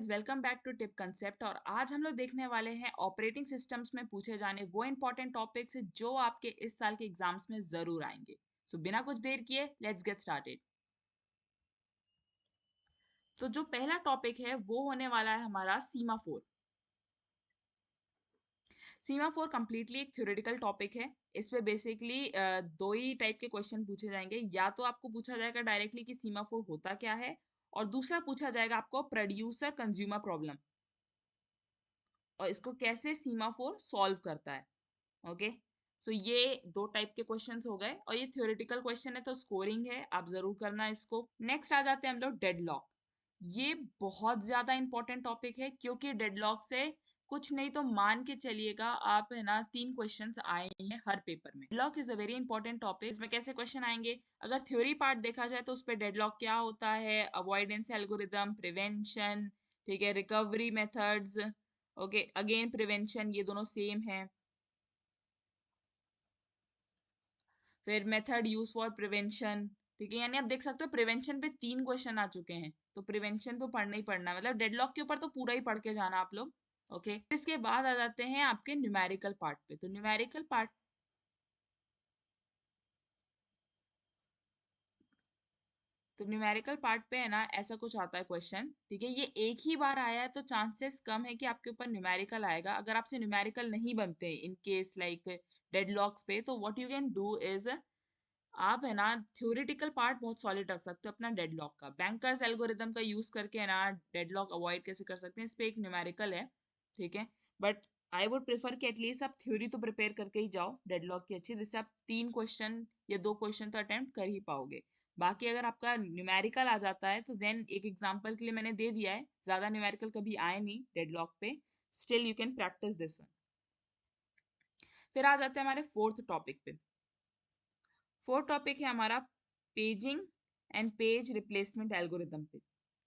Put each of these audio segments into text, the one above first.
Welcome back to tip concept. और आज हम लोग देखने वाले हैं ऑपरेटिंग सिस्टम्स में पूछे जाने वो इंपॉर्टेंट टॉपिक्स जो आपके इस साल के एग्जाम्स में जरूर आएंगे। सो बिना कुछ देर किए लेट्स गेट स्टार्टेड। तो जो पहला टॉपिक है वो होने वाला है हमारा सीमाफोर। सीमाफोर कंप्लीटली एक थ्योरेटिकल टॉपिक है। इस पे बेसिकली दो ही टाइप के क्वेश्चन पूछे जाएंगे। या तो आपको पूछा जाएगा डायरेक्टली कि सीमाफोर होता क्या है, और दूसरा पूछा जाएगा आपको प्रोड्यूसर कंज्यूमर प्रॉब्लम और इसको कैसे सीमाफोर सॉल्व करता है। ओके, सो ये दो टाइप के क्वेश्चंस हो गए और ये थ्योरेटिकल क्वेश्चन है तो स्कोरिंग है, आप जरूर करना इसको। नेक्स्ट आ जाते हैं हम लोग डेडलॉक। ये बहुत ज्यादा इंपॉर्टेंट टॉपिक है क्योंकि डेडलॉक से कुछ नहीं तो मान के चलिएगा आप, है ना, 3 क्वेश्चंस आए हैं हर पेपर में। Deadlock is a very important topic. इसमें कैसे क्वेश्चन आएंगे, अगर थ्योरी पार्ट देखा जाए तो उस पर डेडलॉक क्या होता है, अवॉइडेंस एल्गोरिदम, प्रिवेंशन, ठीक है, recovery methods, okay, again prevention, ये दोनों सेम है। फिर मेथड यूज फॉर प्रिवेंशन, ठीक है, यानी आप देख सकते हो प्रिवेंशन पे 3 क्वेश्चन आ चुके हैं, तो प्रिवेंशन तो पढ़ना ही पढ़ना है, मतलब डेडलॉक के ऊपर तो पूरा ही पढ़ के जाना आप लोग। ओके, इसके बाद आ जाते हैं आपके न्यूमेरिकल पार्ट पे। तो न्यूमेरिकल पार्ट, तो न्यूमेरिकल पार्ट पे है ना, ऐसा कुछ आता है क्वेश्चन, ठीक है, ये एक ही बार आया है तो चांसेस कम है कि आपके ऊपर न्यूमेरिकल आएगा। अगर आपसे न्यूमेरिकल नहीं बनते इन केस लाइक डेडलॉक्स पे, तो what you can do is, आप है ना थ्योरेटिकल पार्ट बहुत सॉलिड रख सकते हो अपना डेडलॉक का। बैंकर्स एल्गोरिदम का यूज करके है ना डेडलॉक अवॉइड कैसे कर सकते हैं, इस पे एक न्यूमेरिकल है, ठीक है। बट आई वुड प्रेफर कि एटलीस्ट आप थ्योरी तो प्रिपेयर करके ही जाओ डेडलॉक की अच्छी, जिससे आप 3 क्वेश्चन या 2 क्वेश्चन तो अटेम्प्ट कर ही पाओगे। बाकी अगर आपका न्यूमेरिकल आ जाता है तो देन एक एग्जाम्पल के लिए मैंने दे दिया है, ज्यादा न्यूमेरिकल कभी आए नहीं डेडलॉक पे, still you can practice this one. फिर आ जाते हैं हमारे फोर्थ टॉपिक पे। फोर्थ टॉपिक है हमारा paging and page replacement algorithm पे।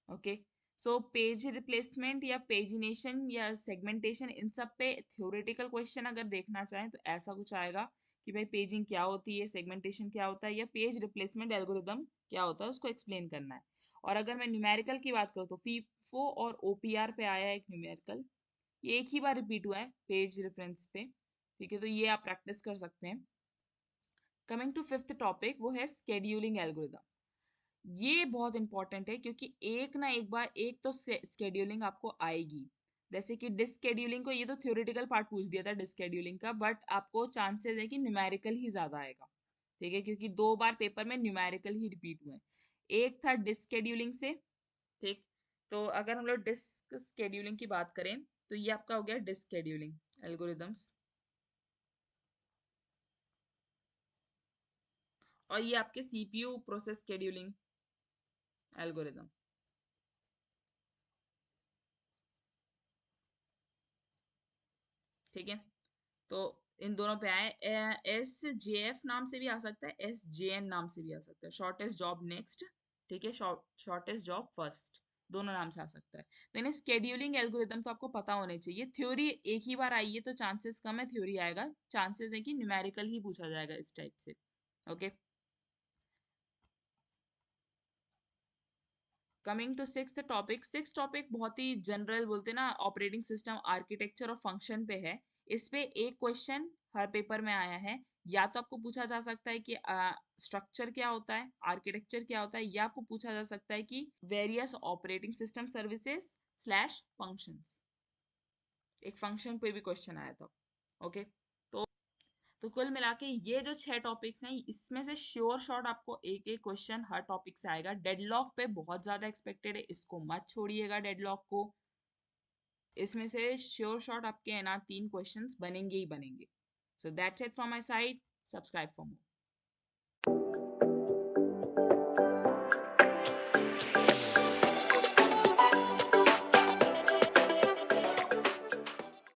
ओके, सो पेज रिप्लेसमेंट या पेजिनेशन या सेगमेंटेशन, इन सब पे थ्योरेटिकल क्वेश्चन अगर देखना चाहें तो ऐसा कुछ आएगा कि भाई पेजिंग क्या होती है, सेगमेंटेशन क्या होता है, या पेज रिप्लेसमेंट एल्गोरिदम क्या होता है, उसको एक्सप्लेन करना है। और अगर मैं न्यूमेरिकल की बात करूँ तो फीफो और ओपीआर पे आया है एक न्यूमेरिकल, ये एक ही बार रिपीट हुआ है पेज रेफरेंस पे, ठीक है, तो ये आप प्रैक्टिस कर सकते हैं। कमिंग टू फिफ्थ टॉपिक, वो है स्केड्यूलिंग एल्गोरिदम। ये बहुत इंपॉर्टेंट है क्योंकि एक ना एक बार एक तो स्केड्यूलिंग आपको आएगी, जैसे कि डिस्केड्यूलिंग को, ये तो थ्योरेटिकल पार्ट पूछ दिया था डिस्केड्यूलिंग का, बट आपको चांसेस है कि न्यूमेरिकल ही ज्यादा आएगा, ठीक है, क्योंकि 2 बार पेपर में न्यूमेरिकल ही रिपीट हुए हैं। एक था डिस्केड्यूलिंग से, ठीक, तो अगर हम लोग डिस्क स्केड्यूलिंग की बात करें तो ये आपका हो गया डिस्केड्यूलिंग एल्गोरिदम्स, और ये आपके सीपीयू प्रोसेस स्केड्यूलिंग एल्गोरिदम, ठीक है। तो इन दोनों पे आए, एस जे एफ नाम से भी आ सकता है, एस जे एन नाम से भी आ सकता है, शॉर्टेस्ट जॉब नेक्स्ट, ठीक है, शॉर्टेस्ट जॉब फर्स्ट, दोनों नाम से आ सकता है। तो इन्हें स्केड्यूलिंग एल्गोरिदम तो आपको पता होने चाहिए। थ्योरी एक ही बार आई है तो चांसेस कम है थ्योरी आएगा, चांसेस है कि न्यूमेरिकल ही पूछा जाएगा इस टाइप से। Okay, coming to sixth topic. Six topic बहुत ही जनरल बोलते ना, ऑपरेटिंग सिस्टम आर्किटेक्चर और फंक्शन पे है। इस पे एक क्वेश्चन हर पेपर में आया है। या तो आपको पूछा जा सकता है कि स्ट्रक्चर क्या होता है, आर्किटेक्चर क्या होता है, या आपको पूछा जा सकता है कि various operating system services slash functions. एक फंक्शन पे भी क्वेश्चन आया था। ओके, तो कुल मिला के ये जो 6 टॉपिक्स हैं, इसमें से श्योर शॉट आपको एक एक क्वेश्चन हर टॉपिक से आएगा। डेडलॉक पे बहुत ज्यादा एक्सपेक्टेड है, इसको मत छोड़िएगा डेडलॉक को। इसमें से श्योर शॉट आपके है ना 3 क्वेश्चंस बनेंगे ही बनेंगे। So that's it from my side, subscribe for more.